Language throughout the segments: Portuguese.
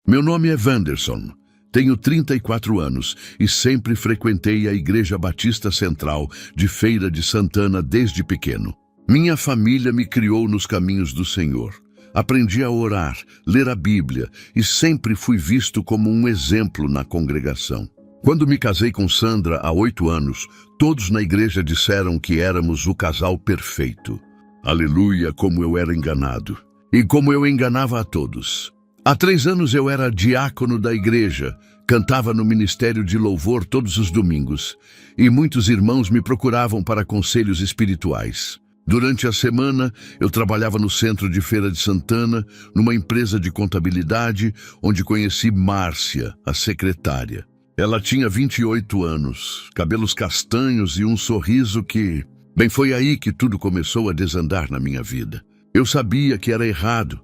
Meu nome é Wanderson. Tenho 34 anos e sempre frequentei a Igreja Batista Central de Feira de Santana desde pequeno. Minha família me criou nos caminhos do Senhor. Aprendi a orar, ler a Bíblia e sempre fui visto como um exemplo na congregação. Quando me casei com Sandra há 8 anos, todos na igreja disseram que éramos o casal perfeito. Aleluia, como eu era enganado. E como eu enganava a todos. Há 3 anos eu era diácono da igreja, cantava no ministério de louvor todos os domingos, e muitos irmãos me procuravam para conselhos espirituais. Durante a semana, eu trabalhava no centro de Feira de Santana, numa empresa de contabilidade, onde conheci Márcia, a secretária. Ela tinha 28 anos, cabelos castanhos e um sorriso que... Bem, foi aí que tudo começou a desandar na minha vida. Eu sabia que era errado,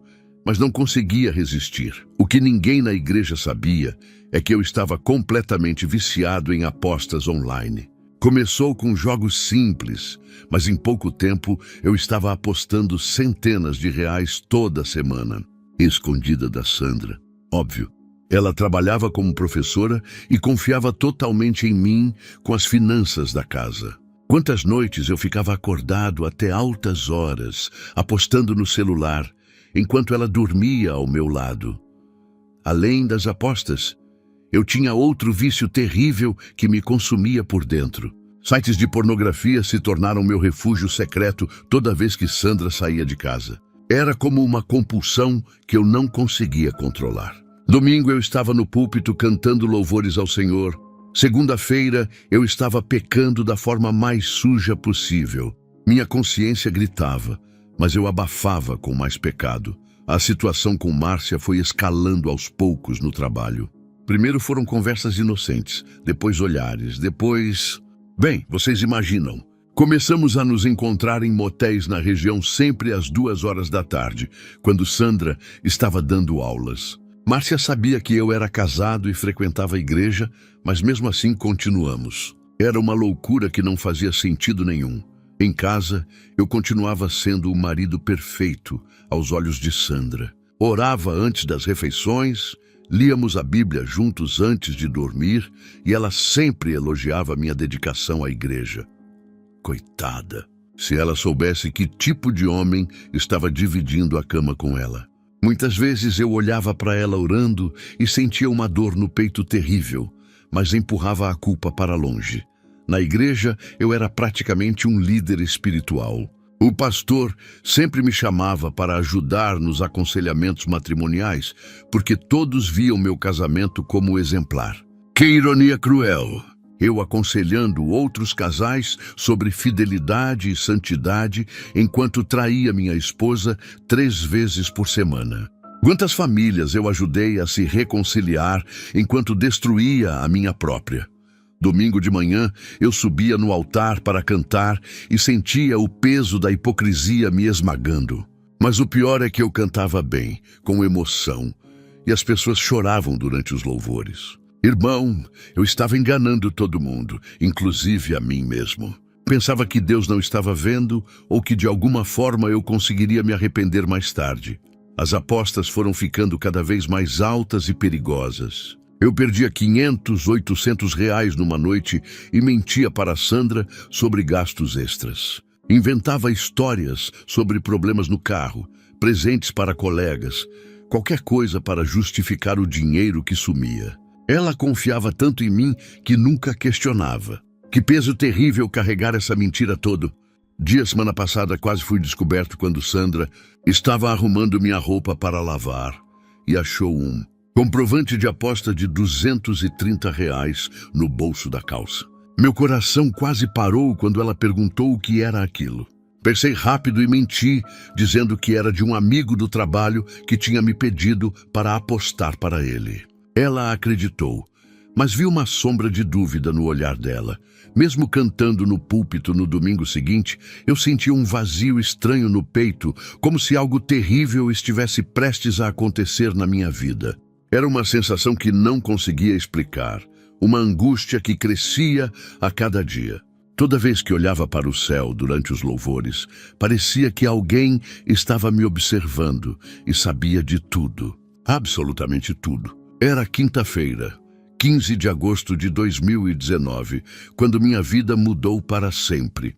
mas não conseguia resistir. O que ninguém na igreja sabia é que eu estava completamente viciado em apostas online. Começou com jogos simples, mas em pouco tempo eu estava apostando centenas de reais toda semana, escondida da Sandra. Óbvio, ela trabalhava como professora e confiava totalmente em mim com as finanças da casa. Quantas noites eu ficava acordado até altas horas, apostando no celular, enquanto ela dormia ao meu lado. Além das apostas, eu tinha outro vício terrível que me consumia por dentro. Sites de pornografia se tornaram meu refúgio secreto toda vez que Sandra saía de casa. Era como uma compulsão que eu não conseguia controlar. Domingo eu estava no púlpito cantando louvores ao Senhor. Segunda-feira eu estava pecando da forma mais suja possível. Minha consciência gritava, mas eu abafava com mais pecado. A situação com Márcia foi escalando aos poucos no trabalho. Primeiro foram conversas inocentes, depois olhares, depois... Bem, vocês imaginam. Começamos a nos encontrar em motéis na região sempre às 2 horas da tarde, quando Sandra estava dando aulas. Márcia sabia que eu era casado e frequentava a igreja, mas mesmo assim continuamos. Era uma loucura que não fazia sentido nenhum. Em casa, eu continuava sendo o marido perfeito aos olhos de Sandra. Orava antes das refeições, líamos a Bíblia juntos antes de dormir e ela sempre elogiava minha dedicação à igreja. Coitada, se ela soubesse que tipo de homem estava dividindo a cama com ela. Muitas vezes eu olhava para ela orando e sentia uma dor no peito terrível, mas empurrava a culpa para longe. Na igreja, eu era praticamente um líder espiritual. O pastor sempre me chamava para ajudar nos aconselhamentos matrimoniais, porque todos viam meu casamento como exemplar. Que ironia cruel! Eu aconselhando outros casais sobre fidelidade e santidade, enquanto traía minha esposa 3 vezes por semana. Quantas famílias eu ajudei a se reconciliar enquanto destruía a minha própria. Domingo de manhã, eu subia no altar para cantar e sentia o peso da hipocrisia me esmagando. Mas o pior é que eu cantava bem, com emoção, e as pessoas choravam durante os louvores. Irmão, eu estava enganando todo mundo, inclusive a mim mesmo. Pensava que Deus não estava vendo ou que de alguma forma eu conseguiria me arrepender mais tarde. As apostas foram ficando cada vez mais altas e perigosas. Eu perdia 500, 800 reais numa noite e mentia para Sandra sobre gastos extras. Inventava histórias sobre problemas no carro, presentes para colegas, qualquer coisa para justificar o dinheiro que sumia. Ela confiava tanto em mim que nunca questionava. Que peso terrível carregar essa mentira toda. Semana passada quase fui descoberto quando Sandra estava arrumando minha roupa para lavar e achou um comprovante de aposta de 230 reais no bolso da calça. Meu coração quase parou quando ela perguntou o que era aquilo. Pensei rápido e menti, dizendo que era de um amigo do trabalho que tinha me pedido para apostar para ele. Ela acreditou, mas vi uma sombra de dúvida no olhar dela. Mesmo cantando no púlpito no domingo seguinte, eu sentia um vazio estranho no peito, como se algo terrível estivesse prestes a acontecer na minha vida. Era uma sensação que não conseguia explicar, uma angústia que crescia a cada dia. Toda vez que olhava para o céu durante os louvores, parecia que alguém estava me observando e sabia de tudo. Absolutamente tudo. Era quinta-feira, 15 de agosto de 2019, quando minha vida mudou para sempre.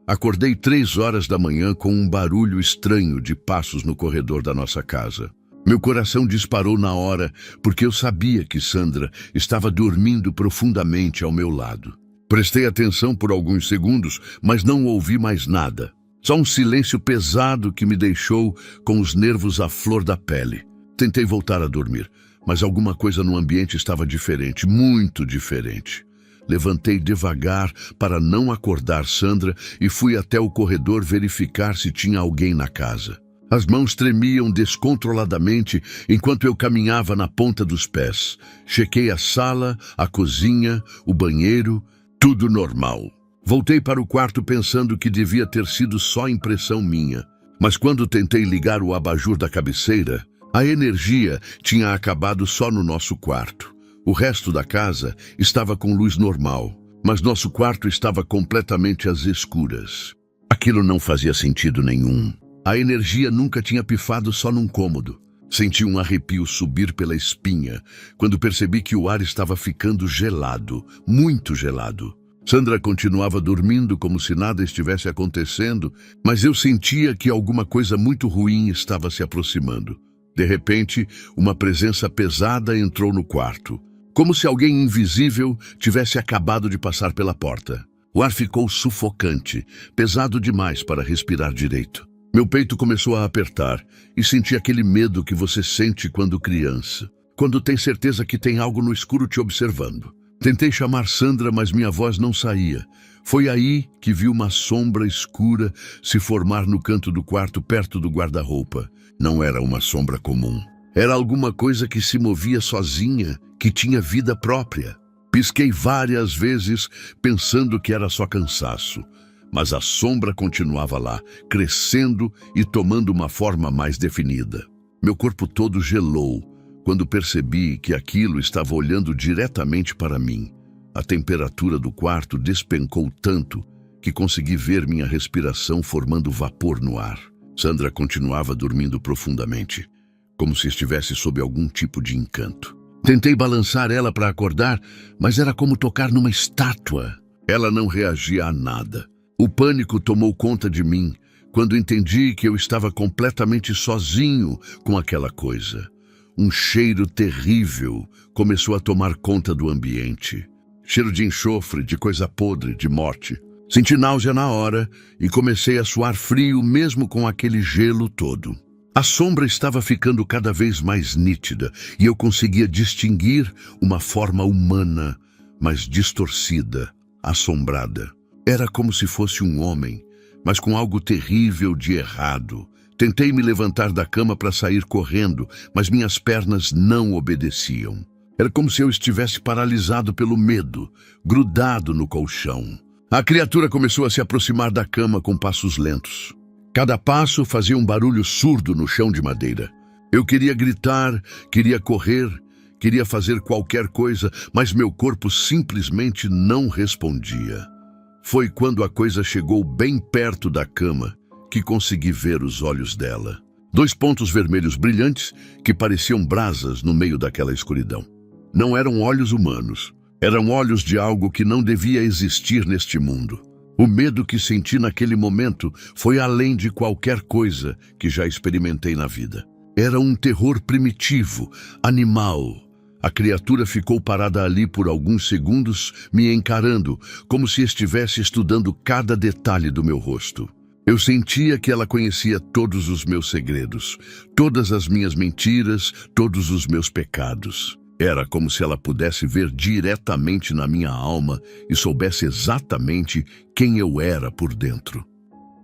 Acordei 3 horas da manhã com um barulho estranho de passos no corredor da nossa casa. Meu coração disparou na hora, porque eu sabia que Sandra estava dormindo profundamente ao meu lado. Prestei atenção por alguns segundos, mas não ouvi mais nada. Só um silêncio pesado que me deixou com os nervos à flor da pele. Tentei voltar a dormir, mas alguma coisa no ambiente estava diferente, muito diferente. Levantei devagar para não acordar Sandra e fui até o corredor verificar se tinha alguém na casa. As mãos tremiam descontroladamente enquanto eu caminhava na ponta dos pés. Chequei a sala, a cozinha, o banheiro, tudo normal. Voltei para o quarto pensando que devia ter sido só impressão minha. Mas quando tentei ligar o abajur da cabeceira, a energia tinha acabado só no nosso quarto. O resto da casa estava com luz normal, mas nosso quarto estava completamente às escuras. Aquilo não fazia sentido nenhum. A energia nunca tinha pifado só num cômodo. Senti um arrepio subir pela espinha quando percebi que o ar estava ficando gelado, muito gelado. Sandra continuava dormindo como se nada estivesse acontecendo, mas eu sentia que alguma coisa muito ruim estava se aproximando. De repente, uma presença pesada entrou no quarto, como se alguém invisível tivesse acabado de passar pela porta. O ar ficou sufocante, pesado demais para respirar direito. Meu peito começou a apertar e senti aquele medo que você sente quando criança, quando tem certeza que tem algo no escuro te observando. Tentei chamar Sandra, mas minha voz não saía. Foi aí que vi uma sombra escura se formar no canto do quarto perto do guarda-roupa. Não era uma sombra comum. Era alguma coisa que se movia sozinha, que tinha vida própria. Pisquei várias vezes, pensando que era só cansaço. Mas a sombra continuava lá, crescendo e tomando uma forma mais definida. Meu corpo todo gelou quando percebi que aquilo estava olhando diretamente para mim. A temperatura do quarto despencou tanto que consegui ver minha respiração formando vapor no ar. Sandra continuava dormindo profundamente, como se estivesse sob algum tipo de encanto. Tentei balançar ela para acordar, mas era como tocar numa estátua. Ela não reagia a nada. O pânico tomou conta de mim quando entendi que eu estava completamente sozinho com aquela coisa. Um cheiro terrível começou a tomar conta do ambiente. Cheiro de enxofre, de coisa podre, de morte. Senti náusea na hora e comecei a suar frio mesmo com aquele gelo todo. A sombra estava ficando cada vez mais nítida e eu conseguia distinguir uma forma humana, mas distorcida, assombrada. Era como se fosse um homem, mas com algo terrível de errado. Tentei me levantar da cama para sair correndo, mas minhas pernas não obedeciam. Era como se eu estivesse paralisado pelo medo, grudado no colchão. A criatura começou a se aproximar da cama com passos lentos. Cada passo fazia um barulho surdo no chão de madeira. Eu queria gritar, queria correr, queria fazer qualquer coisa, mas meu corpo simplesmente não respondia. Foi quando a coisa chegou bem perto da cama que consegui ver os olhos dela. 2 pontos vermelhos brilhantes que pareciam brasas no meio daquela escuridão. Não eram olhos humanos. Eram olhos de algo que não devia existir neste mundo. O medo que senti naquele momento foi além de qualquer coisa que já experimentei na vida. Era um terror primitivo, animal. A criatura ficou parada ali por alguns segundos, me encarando, como se estivesse estudando cada detalhe do meu rosto. Eu sentia que ela conhecia todos os meus segredos, todas as minhas mentiras, todos os meus pecados. Era como se ela pudesse ver diretamente na minha alma e soubesse exatamente quem eu era por dentro.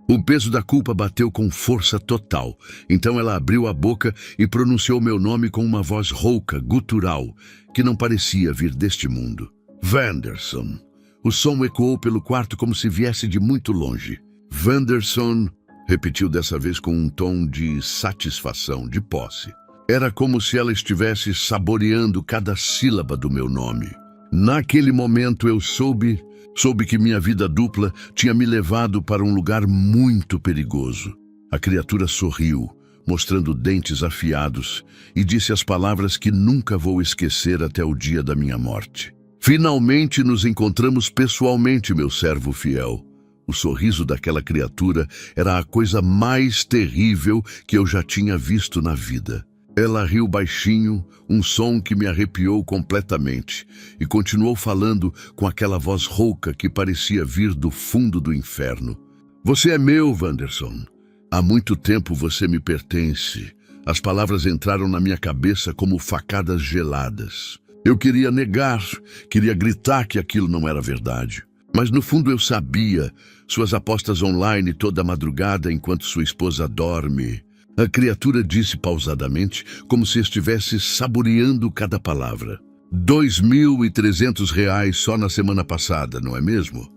O peso da culpa bateu com força total, então ela abriu a boca e pronunciou meu nome com uma voz rouca, gutural, que não parecia vir deste mundo. Vanderson. O som ecoou pelo quarto como se viesse de muito longe. Vanderson, repetiu dessa vez com um tom de satisfação, de posse. Era como se ela estivesse saboreando cada sílaba do meu nome. Naquele momento eu soube que minha vida dupla tinha me levado para um lugar muito perigoso. A criatura sorriu, mostrando dentes afiados, e disse as palavras que nunca vou esquecer até o dia da minha morte. Finalmente nos encontramos pessoalmente, meu servo fiel. O sorriso daquela criatura era a coisa mais terrível que eu já tinha visto na vida. Ela riu baixinho, um som que me arrepiou completamente, e continuou falando com aquela voz rouca que parecia vir do fundo do inferno. Você é meu, Wanderson. Há muito tempo você me pertence. As palavras entraram na minha cabeça como facadas geladas. Eu queria negar, queria gritar que aquilo não era verdade. Mas no fundo eu sabia, suas apostas online toda madrugada enquanto sua esposa dorme. A criatura disse pausadamente, como se estivesse saboreando cada palavra. R$ 2.300 só na semana passada, não é mesmo?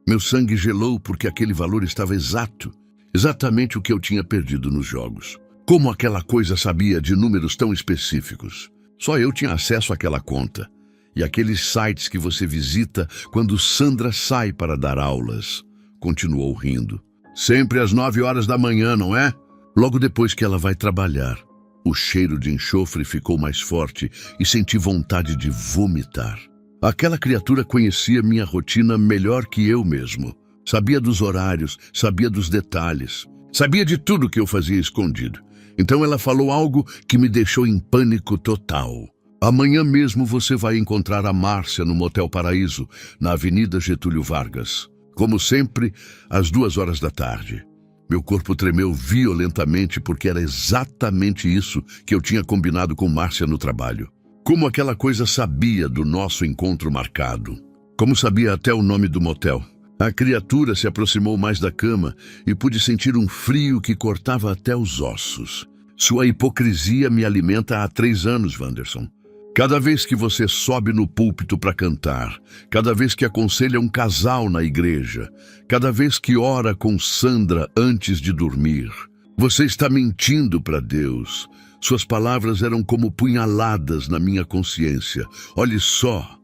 Meu sangue gelou porque aquele valor estava exato, exatamente o que eu tinha perdido nos jogos. Como aquela coisa sabia de números tão específicos? Só eu tinha acesso àquela conta. E aqueles sites que você visita quando Sandra sai para dar aulas. Continuou rindo. Sempre às 9 horas da manhã, não é? Logo depois que ela vai trabalhar. O cheiro de enxofre ficou mais forte e senti vontade de vomitar. Aquela criatura conhecia minha rotina melhor que eu mesmo. Sabia dos horários, sabia dos detalhes. Sabia de tudo que eu fazia escondido. Então ela falou algo que me deixou em pânico total. Amanhã mesmo você vai encontrar a Márcia no Motel Paraíso, na Avenida Getúlio Vargas. Como sempre, às 2 horas da tarde. Meu corpo tremeu violentamente porque era exatamente isso que eu tinha combinado com Márcia no trabalho. Como aquela coisa sabia do nosso encontro marcado. Como sabia até o nome do motel. A criatura se aproximou mais da cama e pude sentir um frio que cortava até os ossos. Sua hipocrisia me alimenta há 3 anos, Wanderson. Cada vez que você sobe no púlpito para cantar, cada vez que aconselha um casal na igreja, cada vez que ora com Sandra antes de dormir, você está mentindo para Deus. Suas palavras eram como punhaladas na minha consciência. Olhe só,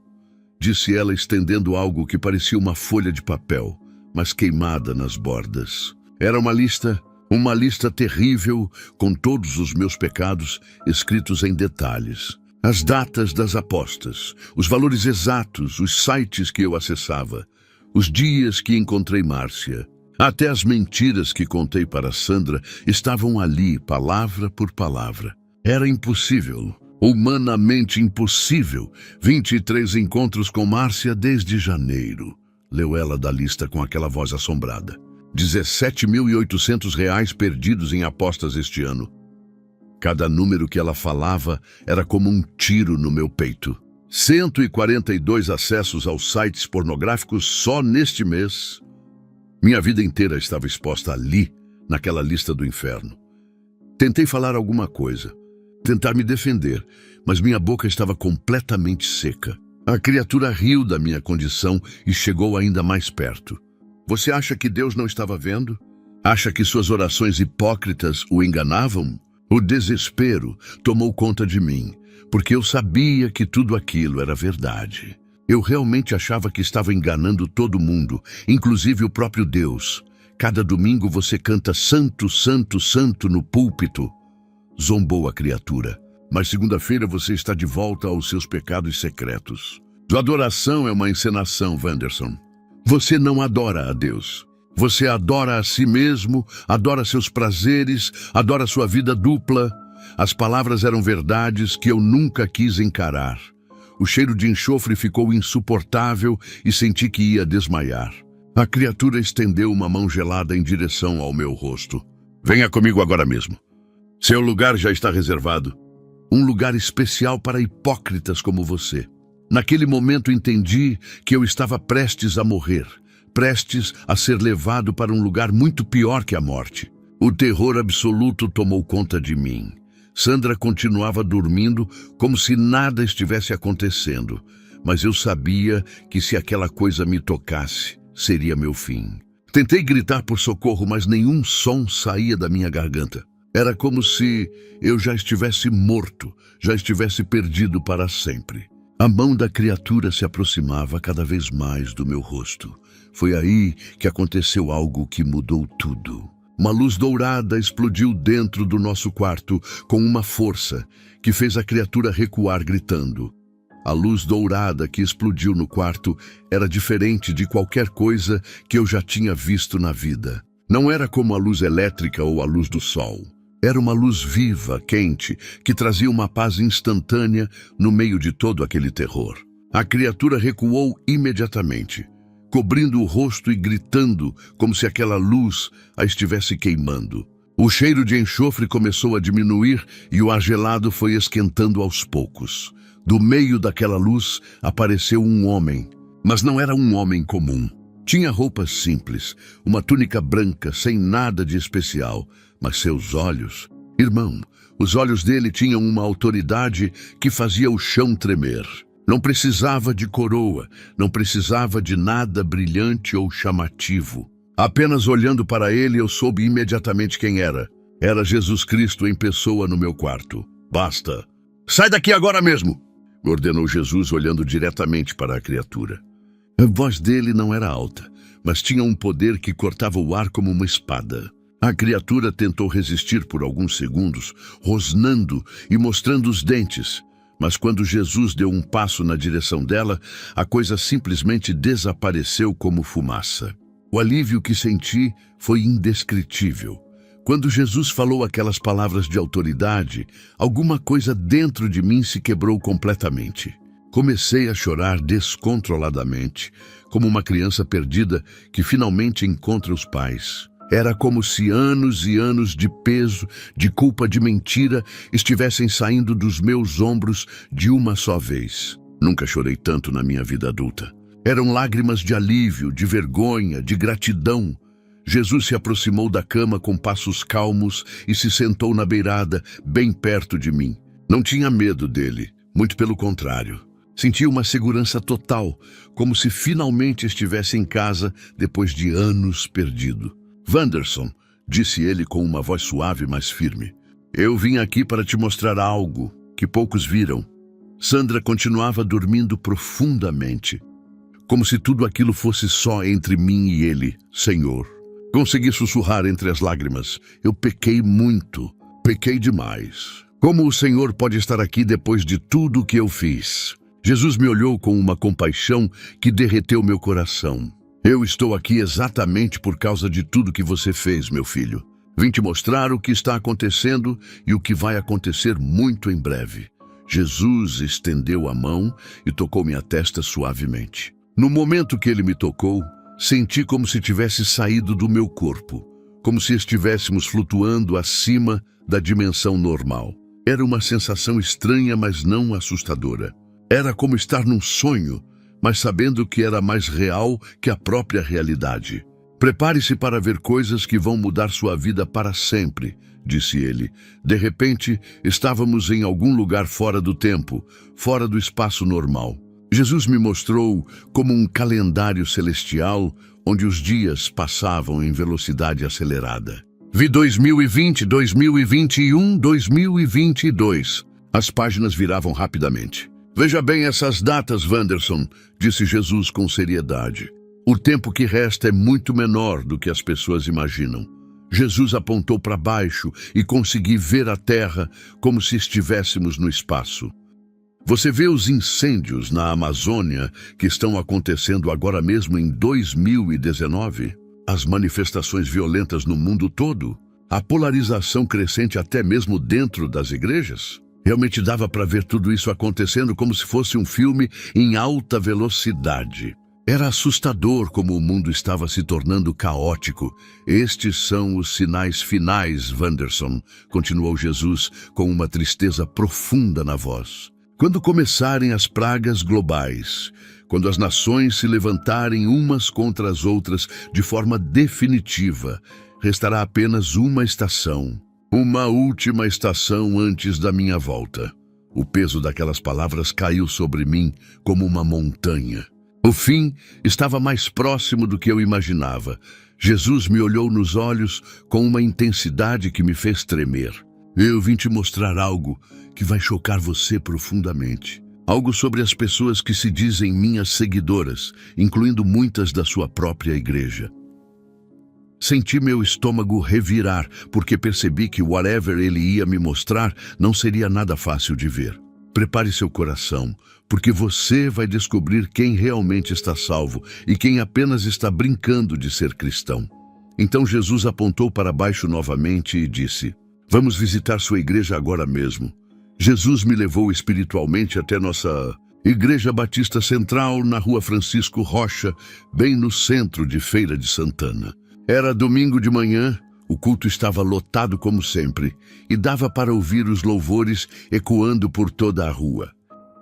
disse ela estendendo algo que parecia uma folha de papel, mas queimada nas bordas. Era uma lista terrível com todos os meus pecados escritos em detalhes. As datas das apostas, os valores exatos, os sites que eu acessava, os dias que encontrei Márcia. Até as mentiras que contei para Sandra estavam ali, palavra por palavra. Era impossível, humanamente impossível, 23 encontros com Márcia desde janeiro. Leu ela da lista com aquela voz assombrada. R$ 17.800 perdidos em apostas este ano. Cada número que ela falava era como um tiro no meu peito. 142 acessos aos sites pornográficos só neste mês. Minha vida inteira estava exposta ali, naquela lista do inferno. Tentei falar alguma coisa, tentar me defender, mas minha boca estava completamente seca. A criatura riu da minha condição e chegou ainda mais perto. Você acha que Deus não estava vendo? Acha que suas orações hipócritas o enganavam? O desespero tomou conta de mim, porque eu sabia que tudo aquilo era verdade. Eu realmente achava que estava enganando todo mundo, inclusive o próprio Deus. Cada domingo você canta Santo, Santo, Santo no púlpito. Zombou a criatura. Mas segunda-feira você está de volta aos seus pecados secretos. Sua adoração é uma encenação, Wanderson. Você não adora a Deus. Você adora a si mesmo, adora seus prazeres, adora sua vida dupla. As palavras eram verdades que eu nunca quis encarar. O cheiro de enxofre ficou insuportável e senti que ia desmaiar. A criatura estendeu uma mão gelada em direção ao meu rosto. Venha comigo agora mesmo. Seu lugar já está reservado. Um lugar especial para hipócritas como você. Naquele momento entendi que eu estava prestes a morrer. Prestes a ser levado para um lugar muito pior que a morte. O terror absoluto tomou conta de mim. Sandra continuava dormindo como se nada estivesse acontecendo, mas eu sabia que se aquela coisa me tocasse, seria meu fim. Tentei gritar por socorro, mas nenhum som saía da minha garganta. Era como se eu já estivesse morto, já estivesse perdido para sempre. A mão da criatura se aproximava cada vez mais do meu rosto. Foi aí que aconteceu algo que mudou tudo. Uma luz dourada explodiu dentro do nosso quarto com uma força que fez a criatura recuar gritando. A luz dourada que explodiu no quarto era diferente de qualquer coisa que eu já tinha visto na vida. Não era como a luz elétrica ou a luz do sol. Era uma luz viva, quente, que trazia uma paz instantânea no meio de todo aquele terror. A criatura recuou imediatamente, cobrindo o rosto e gritando como se aquela luz a estivesse queimando. O cheiro de enxofre começou a diminuir e o ar gelado foi esquentando aos poucos. Do meio daquela luz apareceu um homem, mas não era um homem comum. Tinha roupas simples, uma túnica branca, sem nada de especial, mas seus olhos... Irmão, os olhos dele tinham uma autoridade que fazia o chão tremer. Não precisava de coroa, não precisava de nada brilhante ou chamativo. Apenas olhando para ele eu soube imediatamente quem era. Era Jesus Cristo em pessoa no meu quarto. Basta. Sai daqui agora mesmo! Ordenou Jesus olhando diretamente para a criatura. A voz dele não era alta, mas tinha um poder que cortava o ar como uma espada. A criatura tentou resistir por alguns segundos, rosnando e mostrando os dentes. Mas quando Jesus deu um passo na direção dela, a coisa simplesmente desapareceu como fumaça. O alívio que senti foi indescritível. Quando Jesus falou aquelas palavras de autoridade, alguma coisa dentro de mim se quebrou completamente. Comecei a chorar descontroladamente, como uma criança perdida que finalmente encontra os pais. Era como se anos e anos de peso, de culpa, de mentira, estivessem saindo dos meus ombros de uma só vez. Nunca chorei tanto na minha vida adulta. Eram lágrimas de alívio, de vergonha, de gratidão. Jesus se aproximou da cama com passos calmos e se sentou na beirada, bem perto de mim. Não tinha medo dele, muito pelo contrário. Sentia uma segurança total, como se finalmente estivesse em casa depois de anos perdido. Wanderson, disse ele com uma voz suave, mas firme. Eu vim aqui para te mostrar algo que poucos viram. Sandra continuava dormindo profundamente, como se tudo aquilo fosse só entre mim e ele, Senhor. Consegui sussurrar entre as lágrimas. Eu pequei muito, pequei demais. Como o Senhor pode estar aqui depois de tudo o que eu fiz? Jesus me olhou com uma compaixão que derreteu meu coração. Eu estou aqui exatamente por causa de tudo que você fez, meu filho. Vim te mostrar o que está acontecendo e o que vai acontecer muito em breve. Jesus estendeu a mão e tocou minha testa suavemente. No momento que ele me tocou, senti como se tivesse saído do meu corpo, como se estivéssemos flutuando acima da dimensão normal. Era uma sensação estranha, mas não assustadora. Era como estar num sonho, mas sabendo que era mais real que a própria realidade. Prepare-se para ver coisas que vão mudar sua vida para sempre, disse ele. De repente, estávamos em algum lugar fora do tempo, fora do espaço normal. Jesus me mostrou como um calendário celestial onde os dias passavam em velocidade acelerada. Vi 2020, 2021, 2022. As páginas viravam rapidamente. Veja bem essas datas, Wanderson, disse Jesus com seriedade. O tempo que resta é muito menor do que as pessoas imaginam. Jesus apontou para baixo e consegui ver a terra como se estivéssemos no espaço. Você vê os incêndios na Amazônia que estão acontecendo agora mesmo em 2019? As manifestações violentas no mundo todo? A polarização crescente até mesmo dentro das igrejas? Realmente dava para ver tudo isso acontecendo como se fosse um filme em alta velocidade. Era assustador como o mundo estava se tornando caótico. Estes são os sinais finais, Wanderson, continuou Jesus com uma tristeza profunda na voz. Quando começarem as pragas globais, quando as nações se levantarem umas contra as outras de forma definitiva, restará apenas uma estação. Uma última estação antes da minha volta. O peso daquelas palavras caiu sobre mim como uma montanha. O fim estava mais próximo do que eu imaginava. Jesus me olhou nos olhos com uma intensidade que me fez tremer. Eu vim te mostrar algo que vai chocar você profundamente. Algo sobre as pessoas que se dizem minhas seguidoras, incluindo muitas da sua própria igreja. Senti meu estômago revirar, porque percebi que whatever ele ia me mostrar não seria nada fácil de ver. Prepare seu coração, porque você vai descobrir quem realmente está salvo e quem apenas está brincando de ser cristão. Então Jesus apontou para baixo novamente e disse: "Vamos visitar sua igreja agora mesmo." Jesus me levou espiritualmente até nossa Igreja Batista Central, na Rua Francisco Rocha, bem no centro de Feira de Santana. Era domingo de manhã, o culto estava lotado como sempre, e dava para ouvir os louvores ecoando por toda a rua.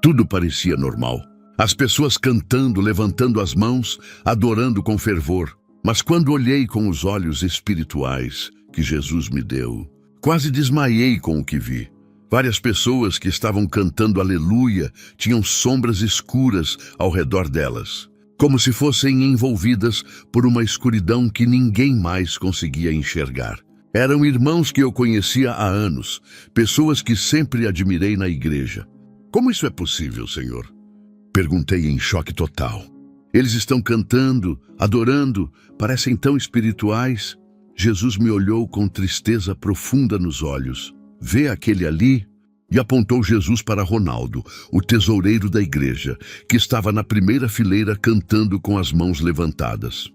Tudo parecia normal. As pessoas cantando, levantando as mãos, adorando com fervor. Mas quando olhei com os olhos espirituais que Jesus me deu, quase desmaiei com o que vi. Várias pessoas que estavam cantando aleluia tinham sombras escuras ao redor delas, como se fossem envolvidas por uma escuridão que ninguém mais conseguia enxergar. Eram irmãos que eu conhecia há anos, pessoas que sempre admirei na igreja. "Como isso é possível, Senhor?" Perguntei em choque total. "Eles estão cantando, adorando, parecem tão espirituais." Jesus me olhou com tristeza profunda nos olhos. "Vê aquele ali?" E apontou Jesus para Ronaldo, o tesoureiro da igreja, que estava na primeira fileira cantando com as mãos levantadas.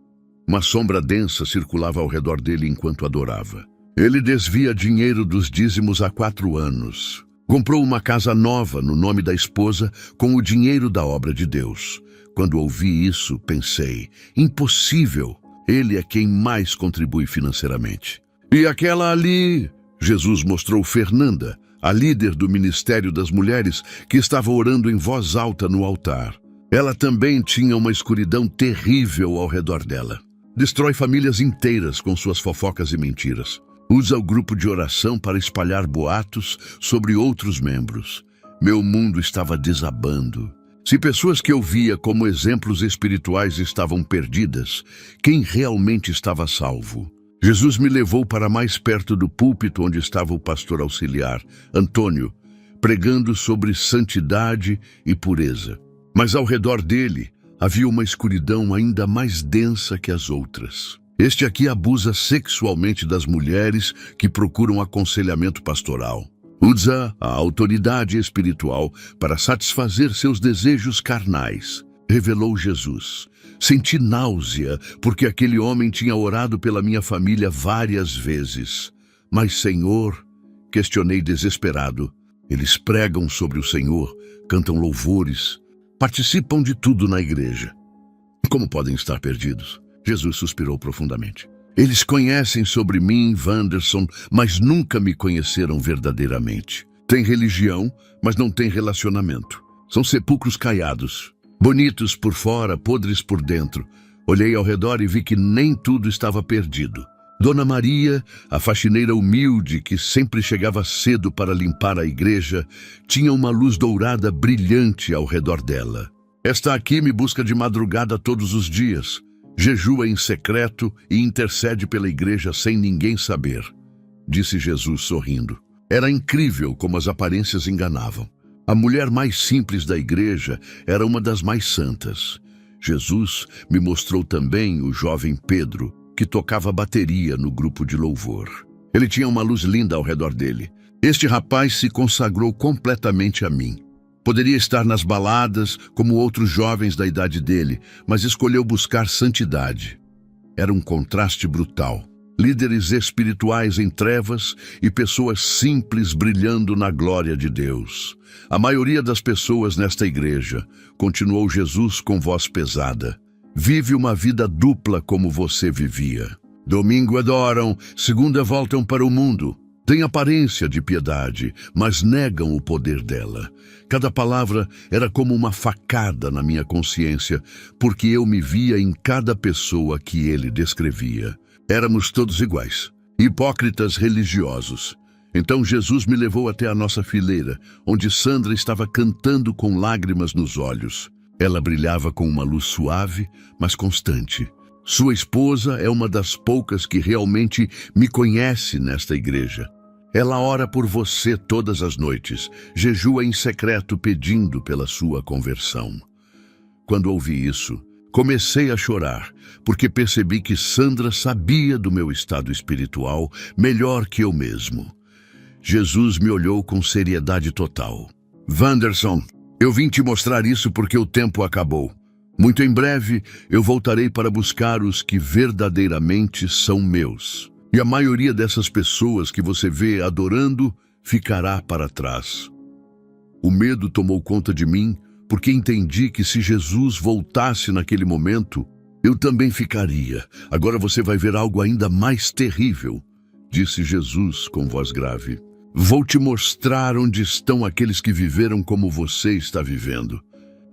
Uma sombra densa circulava ao redor dele enquanto adorava. Ele desvia dinheiro dos dízimos há 4 anos. Comprou uma casa nova no nome da esposa com o dinheiro da obra de Deus. Quando ouvi isso, pensei: impossível! Ele é quem mais contribui financeiramente. "E aquela ali?" Jesus mostrou Fernanda, a líder do Ministério das Mulheres, que estava orando em voz alta no altar. Ela também tinha uma escuridão terrível ao redor dela. Destrói famílias inteiras com suas fofocas e mentiras. Usa o grupo de oração para espalhar boatos sobre outros membros. Meu mundo estava desabando. Se pessoas que eu via como exemplos espirituais estavam perdidas, quem realmente estava salvo? Jesus me levou para mais perto do púlpito onde estava o pastor auxiliar, Antônio, pregando sobre santidade e pureza. Mas ao redor dele havia uma escuridão ainda mais densa que as outras. Este aqui abusa sexualmente das mulheres que procuram aconselhamento pastoral. Usa a autoridade espiritual para satisfazer seus desejos carnais, revelou Jesus. Senti náusea, porque aquele homem tinha orado pela minha família várias vezes. "Mas, Senhor," questionei desesperado, "eles pregam sobre o Senhor, cantam louvores, participam de tudo na igreja. Como podem estar perdidos?" Jesus suspirou profundamente. "Eles conhecem sobre mim, Wanderson, mas nunca me conheceram verdadeiramente. Têm religião, mas não têm relacionamento. São sepulcros caiados. Bonitos por fora, podres por dentro." Olhei ao redor e vi que nem tudo estava perdido. Dona Maria, a faxineira humilde que sempre chegava cedo para limpar a igreja, tinha uma luz dourada brilhante ao redor dela. "Esta aqui me busca de madrugada todos os dias. Jejua em secreto e intercede pela igreja sem ninguém saber", disse Jesus sorrindo. Era incrível como as aparências enganavam. A mulher mais simples da igreja era uma das mais santas. Jesus me mostrou também o jovem Pedro, que tocava bateria no grupo de louvor. Ele tinha uma luz linda ao redor dele. Este rapaz se consagrou completamente a mim. Poderia estar nas baladas, como outros jovens da idade dele, mas escolheu buscar santidade. Era um contraste brutal. Líderes espirituais em trevas e pessoas simples brilhando na glória de Deus. A maioria das pessoas nesta igreja, continuou Jesus com voz pesada, vive uma vida dupla como você vivia. Domingo adoram, segunda voltam para o mundo. Têm aparência de piedade, mas negam o poder dela. Cada palavra era como uma facada na minha consciência, porque eu me via em cada pessoa que ele descrevia. Éramos todos iguais, hipócritas religiosos. Então Jesus me levou até a nossa fileira, onde Sandra estava cantando com lágrimas nos olhos. Ela brilhava com uma luz suave, mas constante. Sua esposa é uma das poucas que realmente me conhece nesta igreja. Ela ora por você todas as noites, jejua em secreto pedindo pela sua conversão. Quando ouvi isso, Comecei a chorar, porque percebi que Sandra sabia do meu estado espiritual melhor que eu mesmo. Jesus me olhou com seriedade total. Wanderson, eu vim te mostrar isso porque o tempo acabou. Muito em breve, eu voltarei para buscar os que verdadeiramente são meus. E a maioria dessas pessoas que você vê adorando ficará para trás. O medo tomou conta de mim, porque entendi que se Jesus voltasse naquele momento, eu também ficaria. Agora você vai ver algo ainda mais terrível, disse Jesus com voz grave. Vou te mostrar onde estão aqueles que viveram como você está vivendo.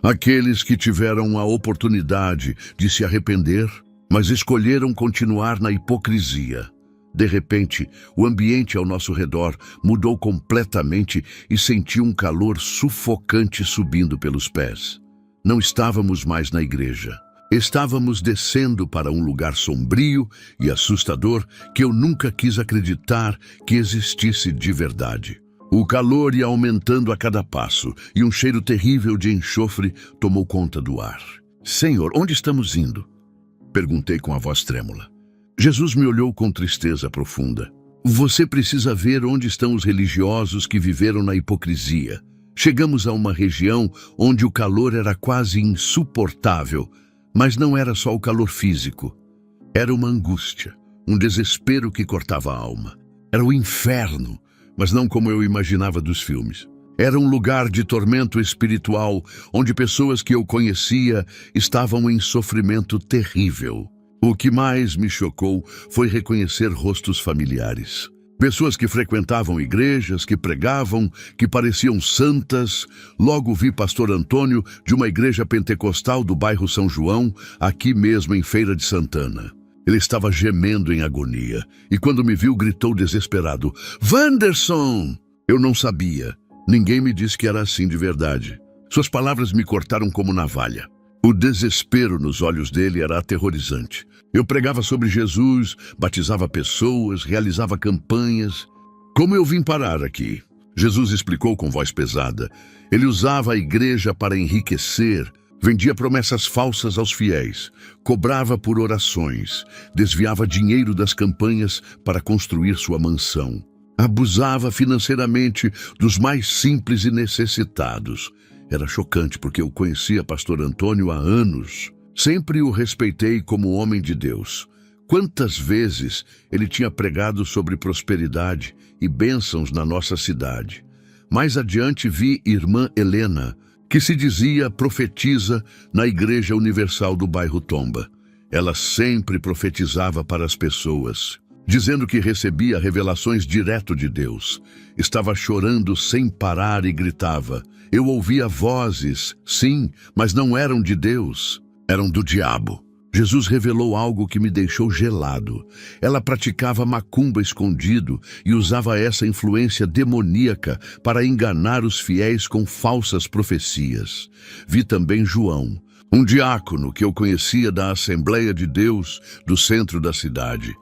Aqueles que tiveram a oportunidade de se arrepender, mas escolheram continuar na hipocrisia. De repente, o ambiente ao nosso redor mudou completamente e senti um calor sufocante subindo pelos pés. Não estávamos mais na igreja. Estávamos descendo para um lugar sombrio e assustador que eu nunca quis acreditar que existisse de verdade. O calor ia aumentando a cada passo e um cheiro terrível de enxofre tomou conta do ar. Senhor, onde estamos indo? Perguntei com a voz trêmula. Jesus me olhou com tristeza profunda. Você precisa ver onde estão os religiosos que viveram na hipocrisia. Chegamos a uma região onde o calor era quase insuportável, mas não era só o calor físico. Era uma angústia, um desespero que cortava a alma. Era o inferno, mas não como eu imaginava dos filmes. Era um lugar de tormento espiritual, onde pessoas que eu conhecia estavam em sofrimento terrível. O que mais me chocou foi reconhecer rostos familiares. Pessoas que frequentavam igrejas, que pregavam, que pareciam santas. Logo vi pastor Antônio de uma igreja pentecostal do bairro São João, aqui mesmo em Feira de Santana. Ele estava gemendo em agonia e quando me viu gritou desesperado, Wanderson! Eu não sabia. Ninguém me disse que era assim de verdade. Suas palavras me cortaram como navalha. O desespero nos olhos dele era aterrorizante. Eu pregava sobre Jesus, batizava pessoas, realizava campanhas. Como eu vim parar aqui? Jesus explicou com voz pesada. Ele usava a igreja para enriquecer, vendia promessas falsas aos fiéis, cobrava por orações, desviava dinheiro das campanhas para construir sua mansão. Abusava financeiramente dos mais simples e necessitados. Era chocante porque eu conhecia pastor Antônio há anos. Sempre o respeitei como homem de Deus. Quantas vezes ele tinha pregado sobre prosperidade e bênçãos na nossa cidade. Mais adiante vi irmã Helena, que se dizia profetisa na Igreja Universal do bairro Tomba. Ela sempre profetizava para as pessoas, dizendo que recebia revelações direto de Deus. Estava chorando sem parar e gritava. Eu ouvia vozes, sim, mas não eram de Deus, eram do diabo. Jesus revelou algo que me deixou gelado. Ela praticava macumba escondido e usava essa influência demoníaca para enganar os fiéis com falsas profecias. Vi também João, um diácono que eu conhecia da Assembleia de Deus do centro da cidade.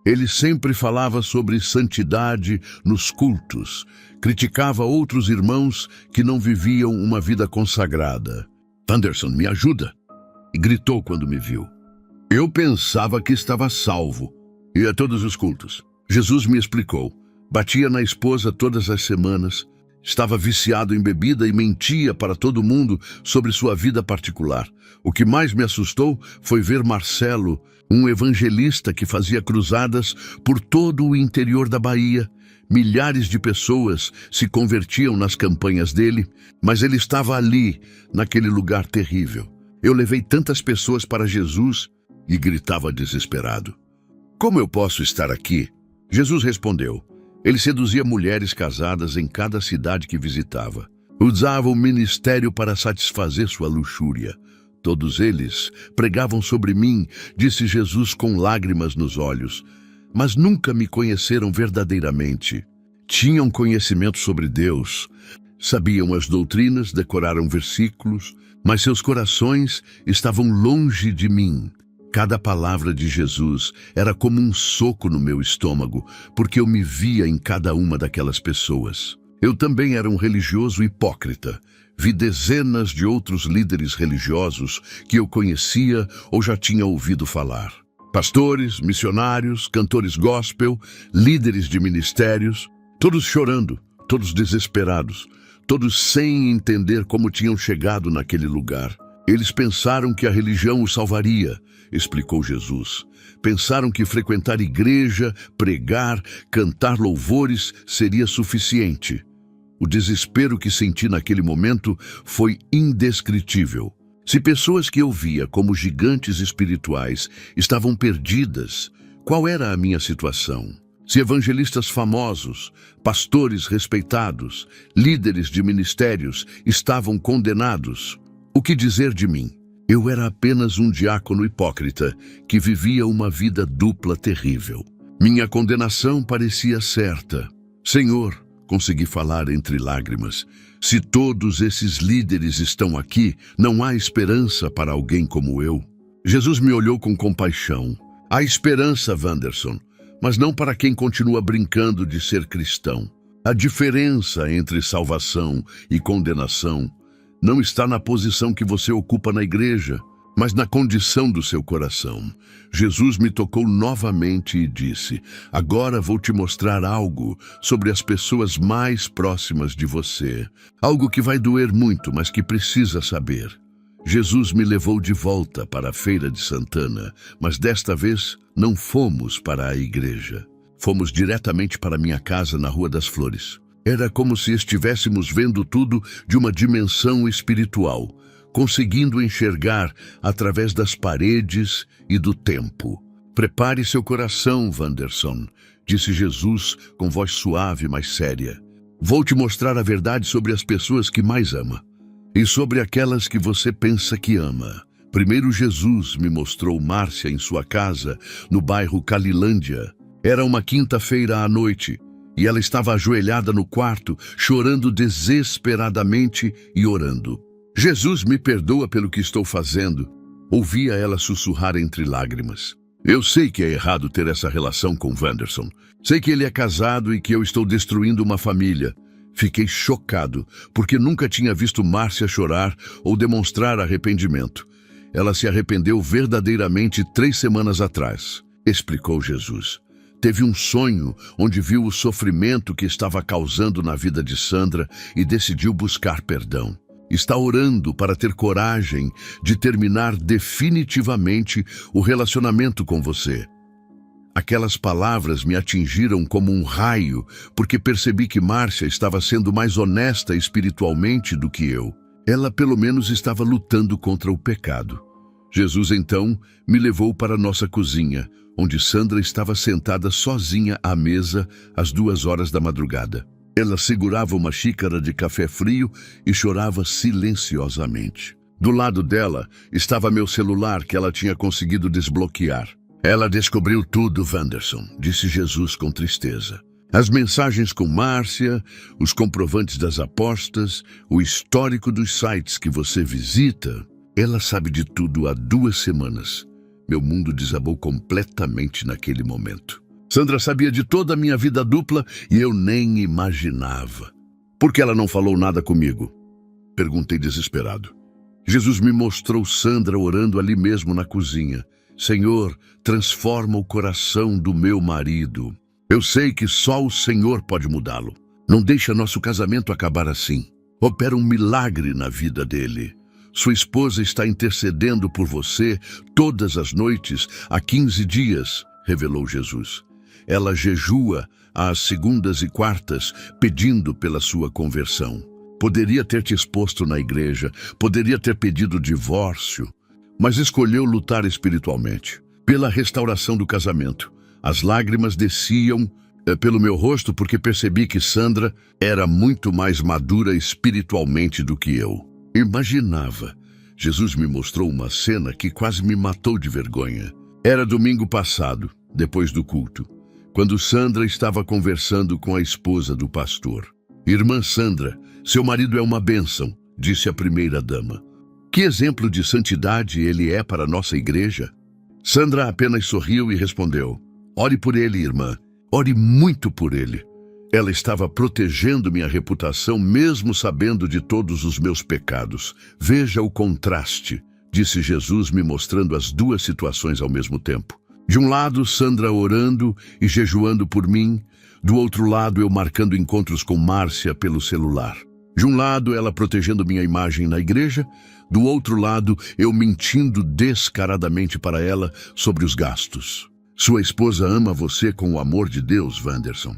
Ele sempre falava sobre santidade nos cultos, criticava outros irmãos que não viviam uma vida consagrada. Wanderson, me ajuda! E gritou quando me viu. Eu pensava que estava salvo. Ia a todos os cultos. Jesus me explicou. Batia na esposa todas as semanas. Estava viciado em bebida e mentia para todo mundo sobre sua vida particular. O que mais me assustou foi ver Marcelo, um evangelista que fazia cruzadas por todo o interior da Bahia. Milhares de pessoas se convertiam nas campanhas dele, mas ele estava ali, naquele lugar terrível. Eu levei tantas pessoas para Jesus e gritava desesperado. Como eu posso estar aqui? Jesus respondeu. Ele seduzia mulheres casadas em cada cidade que visitava. Usava o ministério para satisfazer sua luxúria. Todos eles pregavam sobre mim, disse Jesus com lágrimas nos olhos, mas nunca me conheceram verdadeiramente. Tinham conhecimento sobre Deus, sabiam as doutrinas, decoraram versículos, mas seus corações estavam longe de mim. Cada palavra de Jesus era como um soco no meu estômago, porque eu me via em cada uma daquelas pessoas. Eu também era um religioso hipócrita. Vi dezenas de outros líderes religiosos que eu conhecia ou já tinha ouvido falar. Pastores, missionários, cantores gospel, líderes de ministérios, todos chorando, todos desesperados, todos sem entender como tinham chegado naquele lugar. Eles pensaram que a religião os salvaria, explicou Jesus. Pensaram que frequentar igreja, pregar, cantar louvores seria suficiente. O desespero que senti naquele momento foi indescritível. Se pessoas que eu via como gigantes espirituais estavam perdidas, qual era a minha situação? Se evangelistas famosos, pastores respeitados, líderes de ministérios estavam condenados, o que dizer de mim? Eu era apenas um diácono hipócrita que vivia uma vida dupla terrível. Minha condenação parecia certa. Senhor, consegui falar entre lágrimas, se todos esses líderes estão aqui, não há esperança para alguém como eu. Jesus me olhou com compaixão. Há esperança, Wanderson, mas não para quem continua brincando de ser cristão. A diferença entre salvação e condenação não está na posição que você ocupa na igreja, mas na condição do seu coração. Jesus me tocou novamente e disse: agora vou te mostrar algo sobre as pessoas mais próximas de você. Algo que vai doer muito, mas que precisa saber. Jesus me levou de volta para a Feira de Santana, mas desta vez não fomos para a igreja. Fomos diretamente para minha casa na Rua das Flores. Era como se estivéssemos vendo tudo de uma dimensão espiritual, conseguindo enxergar através das paredes e do tempo. Prepare seu coração, Wanderson, disse Jesus com voz suave, mas séria. Vou te mostrar a verdade sobre as pessoas que mais ama e sobre aquelas que você pensa que ama. Primeiro Jesus me mostrou Márcia em sua casa, no bairro Calilândia. Era uma quinta-feira à noite e ela estava ajoelhada no quarto, chorando desesperadamente e orando. Jesus, me perdoa pelo que estou fazendo, ouvia ela sussurrar entre lágrimas. Eu sei que é errado ter essa relação com Wanderson. Sei que ele é casado e que eu estou destruindo uma família. Fiquei chocado, porque nunca tinha visto Márcia chorar ou demonstrar arrependimento. Ela se arrependeu verdadeiramente 3 semanas atrás, explicou Jesus. Teve um sonho onde viu o sofrimento que estava causando na vida de Sandra e decidiu buscar perdão. Está orando para ter coragem de terminar definitivamente o relacionamento com você. Aquelas palavras me atingiram como um raio, porque percebi que Márcia estava sendo mais honesta espiritualmente do que eu. Ela pelo menos estava lutando contra o pecado. Jesus então me levou para nossa cozinha, onde Sandra estava sentada sozinha à mesa às 2 horas da madrugada. Ela segurava uma xícara de café frio e chorava silenciosamente. Do lado dela estava meu celular que ela tinha conseguido desbloquear. Ela descobriu tudo, Wanderson, disse Jesus com tristeza. As mensagens com Márcia, os comprovantes das apostas, o histórico dos sites que você visita. Ela sabe de tudo há 2 semanas. Meu mundo desabou completamente naquele momento. Sandra sabia de toda a minha vida dupla e eu nem imaginava. Por que ela não falou nada comigo? Perguntei desesperado. Jesus me mostrou Sandra orando ali mesmo na cozinha. Senhor, transforma o coração do meu marido. Eu sei que só o Senhor pode mudá-lo. Não deixa nosso casamento acabar assim. Opera um milagre na vida dele. Sua esposa está intercedendo por você todas as noites há 15 dias, revelou Jesus. Ela jejua às segundas e quartas, pedindo pela sua conversão. Poderia ter te exposto na igreja, poderia ter pedido divórcio, mas escolheu lutar espiritualmente, pela restauração do casamento. As lágrimas desciam pelo meu rosto porque percebi que Sandra era muito mais madura espiritualmente do que eu. Imaginava. Jesus me mostrou uma cena que quase me matou de vergonha. Era domingo passado, depois do culto, quando Sandra estava conversando com a esposa do pastor. Irmã Sandra, seu marido é uma bênção, disse a primeira-dama. Que exemplo de santidade ele é para a nossa igreja? Sandra apenas sorriu e respondeu: ore por ele, irmã. Ore muito por ele. Ela estava protegendo minha reputação, mesmo sabendo de todos os meus pecados. Veja o contraste, disse Jesus, me mostrando as duas situações ao mesmo tempo. De um lado, Sandra orando e jejuando por mim. Do outro lado, eu marcando encontros com Márcia pelo celular. De um lado, ela protegendo minha imagem na igreja. Do outro lado, eu mentindo descaradamente para ela sobre os gastos. Sua esposa ama você com o amor de Deus, Wanderson.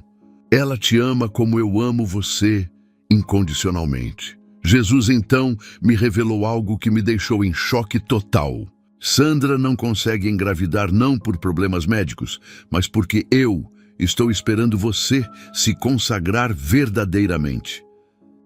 Ela te ama como eu amo você, incondicionalmente. Jesus, então, me revelou algo que me deixou em choque total. Sandra não consegue engravidar não por problemas médicos, mas porque eu estou esperando você se consagrar verdadeiramente.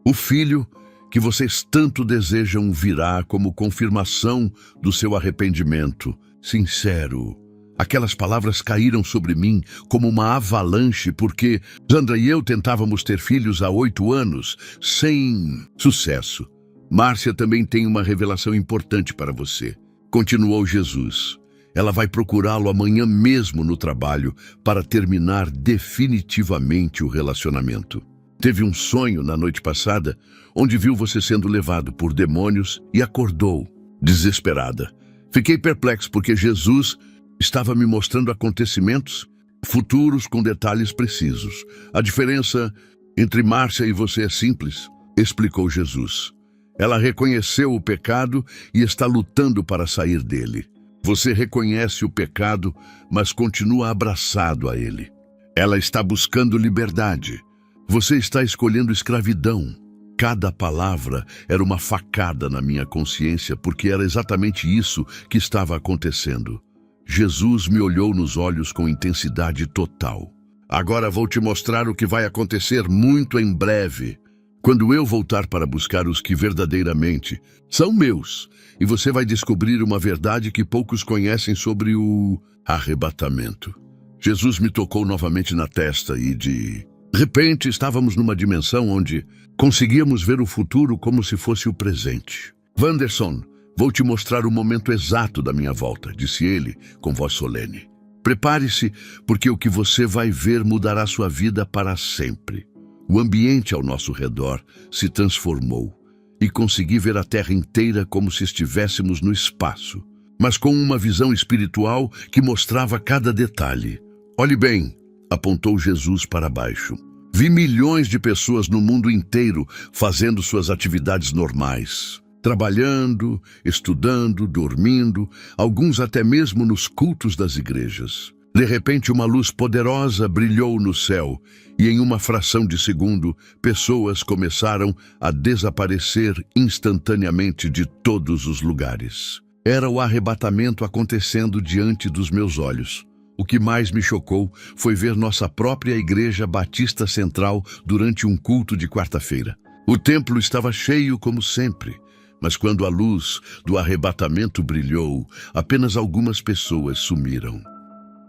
O filho que vocês tanto desejam virá como confirmação do seu arrependimento sincero. Aquelas palavras caíram sobre mim como uma avalanche porque Sandra e eu tentávamos ter filhos há 8 anos, sem sucesso. Márcia também tem uma revelação importante para você, continuou Jesus. Ela vai procurá-lo amanhã mesmo no trabalho para terminar definitivamente o relacionamento. Teve um sonho na noite passada onde viu você sendo levado por demônios e acordou, desesperada. Fiquei perplexo porque Jesus estava me mostrando acontecimentos futuros com detalhes precisos. A diferença entre Márcia e você é simples, explicou Jesus. Ela reconheceu o pecado e está lutando para sair dele. Você reconhece o pecado, mas continua abraçado a ele. Ela está buscando liberdade. Você está escolhendo escravidão. Cada palavra era uma facada na minha consciência, porque era exatamente isso que estava acontecendo. Jesus me olhou nos olhos com intensidade total. Agora vou te mostrar o que vai acontecer muito em breve. Quando eu voltar para buscar os que verdadeiramente são meus, e você vai descobrir uma verdade que poucos conhecem sobre o arrebatamento. Jesus me tocou novamente na testa e de repente estávamos numa dimensão onde conseguíamos ver o futuro como se fosse o presente. Wanderson, vou te mostrar o momento exato da minha volta, disse ele com voz solene. Prepare-se, porque o que você vai ver mudará sua vida para sempre. O ambiente ao nosso redor se transformou e consegui ver a Terra inteira como se estivéssemos no espaço, mas com uma visão espiritual que mostrava cada detalhe. Olhe bem, apontou Jesus para baixo. Vi milhões de pessoas no mundo inteiro fazendo suas atividades normais. Trabalhando, estudando, dormindo, alguns até mesmo nos cultos das igrejas. De repente, uma luz poderosa brilhou no céu e, em uma fração de segundo, pessoas começaram a desaparecer instantaneamente de todos os lugares. Era o arrebatamento acontecendo diante dos meus olhos. O que mais me chocou foi ver nossa própria Igreja Batista Central durante um culto de quarta-feira. O templo estava cheio como sempre. Mas quando a luz do arrebatamento brilhou, apenas algumas pessoas sumiram.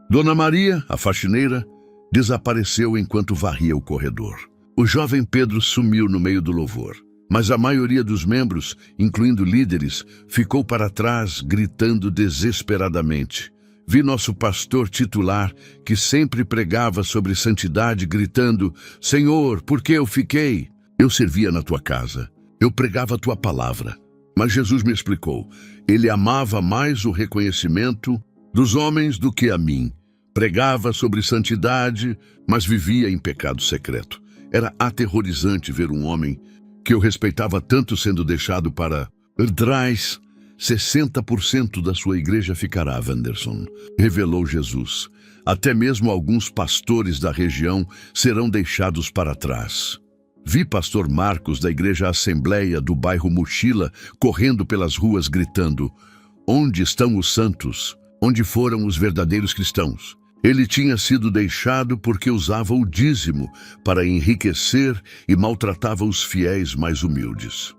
Dona Maria, a faxineira, desapareceu enquanto varria o corredor. O jovem Pedro sumiu no meio do louvor, mas a maioria dos membros, incluindo líderes, ficou para trás gritando desesperadamente. Vi nosso pastor titular, que sempre pregava sobre santidade, gritando: Senhor, por que eu fiquei? Eu servia na tua casa. Eu pregava a tua palavra. Mas Jesus me explicou. Ele amava mais o reconhecimento dos homens do que a mim. Pregava sobre santidade, mas vivia em pecado secreto. Era aterrorizante ver um homem que eu respeitava tanto sendo deixado para trás. 60% da sua igreja ficará, Wanderson, revelou Jesus. Até mesmo alguns pastores da região serão deixados para trás. Vi pastor Marcos da Igreja Assembleia do bairro Mochila correndo pelas ruas gritando: Onde estão os santos? Onde foram os verdadeiros cristãos? Ele tinha sido deixado porque usava o dízimo para enriquecer e maltratava os fiéis mais humildes.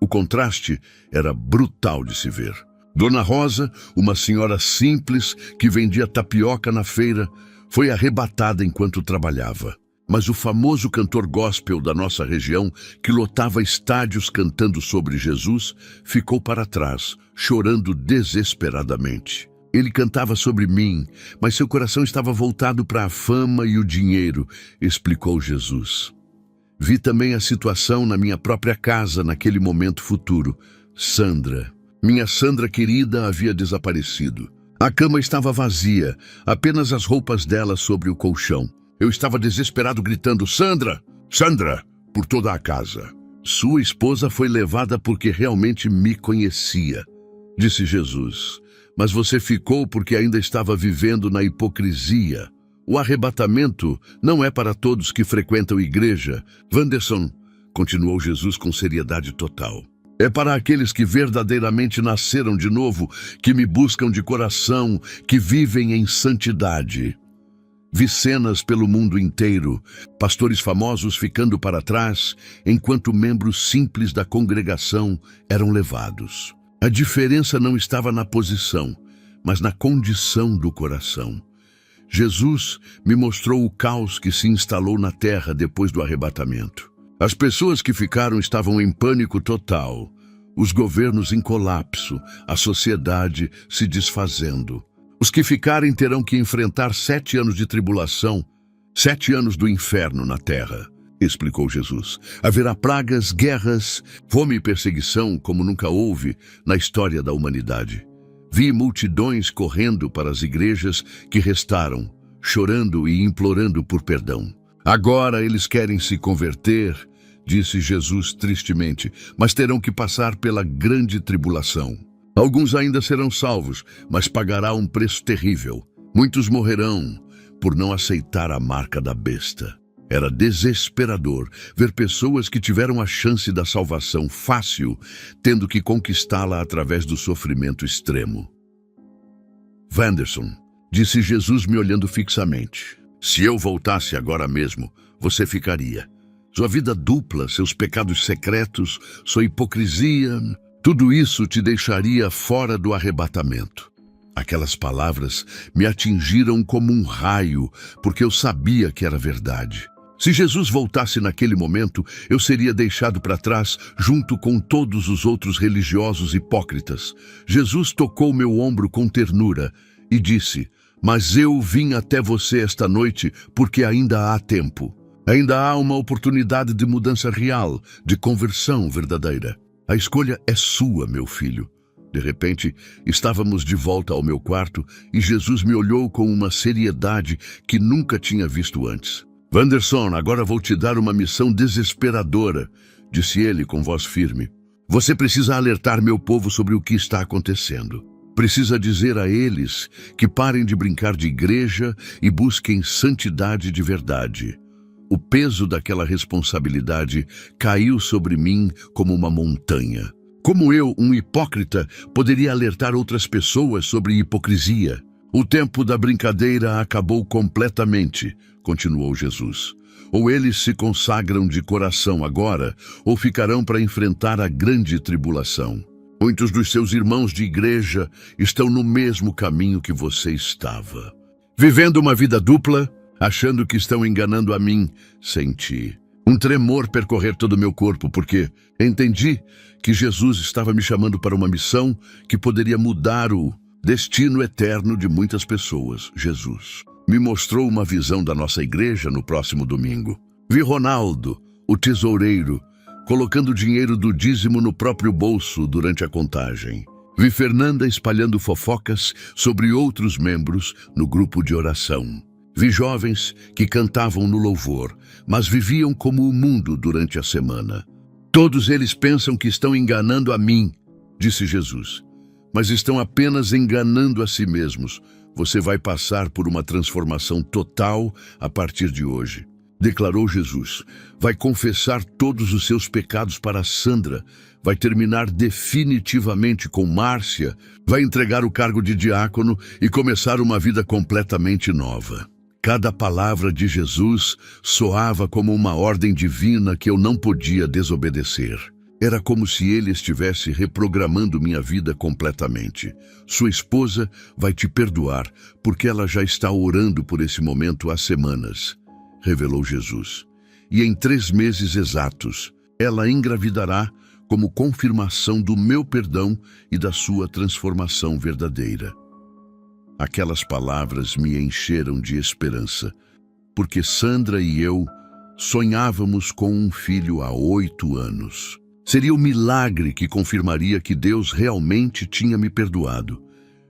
O contraste era brutal de se ver. Dona Rosa, uma senhora simples que vendia tapioca na feira, foi arrebatada enquanto trabalhava. Mas o famoso cantor gospel da nossa região, que lotava estádios cantando sobre Jesus, ficou para trás, chorando desesperadamente. Ele cantava sobre mim, mas seu coração estava voltado para a fama e o dinheiro, explicou Jesus. Vi também a situação na minha própria casa naquele momento futuro. Sandra, minha Sandra querida, havia desaparecido. A cama estava vazia, apenas as roupas dela sobre o colchão. Eu estava desesperado gritando, Sandra! Sandra! Por toda a casa. Sua esposa foi levada porque realmente me conhecia, disse Jesus. Mas você ficou porque ainda estava vivendo na hipocrisia. O arrebatamento não é para todos que frequentam igreja. Wanderson, continuou Jesus com seriedade total. É para aqueles que verdadeiramente nasceram de novo, que me buscam de coração, que vivem em santidade. Vi cenas pelo mundo inteiro, pastores famosos ficando para trás, enquanto membros simples da congregação eram levados. A diferença não estava na posição, mas na condição do coração. Jesus me mostrou o caos que se instalou na terra depois do arrebatamento. As pessoas que ficaram estavam em pânico total, os governos em colapso, a sociedade se desfazendo. Os que ficarem terão que enfrentar 7 anos de tribulação, 7 anos do inferno na terra, explicou Jesus. Haverá pragas, guerras, fome e perseguição como nunca houve na história da humanidade. Vi multidões correndo para as igrejas que restaram, chorando e implorando por perdão. Agora eles querem se converter, disse Jesus tristemente, mas terão que passar pela grande tribulação. Alguns ainda serão salvos, mas pagará um preço terrível. Muitos morrerão por não aceitar a marca da besta. Era desesperador ver pessoas que tiveram a chance da salvação fácil, tendo que conquistá-la através do sofrimento extremo. Wanderson, disse Jesus me olhando fixamente. Se eu voltasse agora mesmo, você ficaria. Sua vida dupla, seus pecados secretos, sua hipocrisia, tudo isso te deixaria fora do arrebatamento. Aquelas palavras me atingiram como um raio, porque eu sabia que era verdade. Se Jesus voltasse naquele momento, eu seria deixado para trás junto com todos os outros religiosos hipócritas. Jesus tocou meu ombro com ternura e disse, mas eu vim até você esta noite porque ainda há tempo. Ainda há uma oportunidade de mudança real, de conversão verdadeira. A escolha é sua, meu filho. De repente, estávamos de volta ao meu quarto e Jesus me olhou com uma seriedade que nunca tinha visto antes. Wanderson, agora vou te dar uma missão desesperadora, disse ele com voz firme. Você precisa alertar meu povo sobre o que está acontecendo. Precisa dizer a eles que parem de brincar de igreja e busquem santidade de verdade. O peso daquela responsabilidade caiu sobre mim como uma montanha. Como eu, um hipócrita, poderia alertar outras pessoas sobre hipocrisia? O tempo da brincadeira acabou completamente, continuou Jesus. Ou eles se consagram de coração agora, ou ficarão para enfrentar a grande tribulação. Muitos dos seus irmãos de igreja estão no mesmo caminho que você estava. Vivendo uma vida dupla, achando que estão enganando a mim, senti um tremor percorrer todo o meu corpo, porque entendi que Jesus estava me chamando para uma missão que poderia mudar o destino eterno de muitas pessoas. Jesus me mostrou uma visão da nossa igreja no próximo domingo. Vi Ronaldo, o tesoureiro, colocando o dinheiro do dízimo no próprio bolso durante a contagem. Vi Fernanda espalhando fofocas sobre outros membros no grupo de oração. Vi jovens que cantavam no louvor, mas viviam como o mundo durante a semana. Todos eles pensam que estão enganando a mim, disse Jesus, mas estão apenas enganando a si mesmos. Você vai passar por uma transformação total a partir de hoje, declarou Jesus. Vai confessar todos os seus pecados para Sandra, vai terminar definitivamente com Márcia, vai entregar o cargo de diácono e começar uma vida completamente nova. Cada palavra de Jesus soava como uma ordem divina que eu não podia desobedecer. Era como se ele estivesse reprogramando minha vida completamente. Sua esposa vai te perdoar, porque ela já está orando por esse momento há semanas, revelou Jesus. E em 3 meses exatos, ela engravidará como confirmação do meu perdão e da sua transformação verdadeira. Aquelas palavras me encheram de esperança, porque Sandra e eu sonhávamos com um filho há 8 anos. Seria o milagre que confirmaria que Deus realmente tinha me perdoado.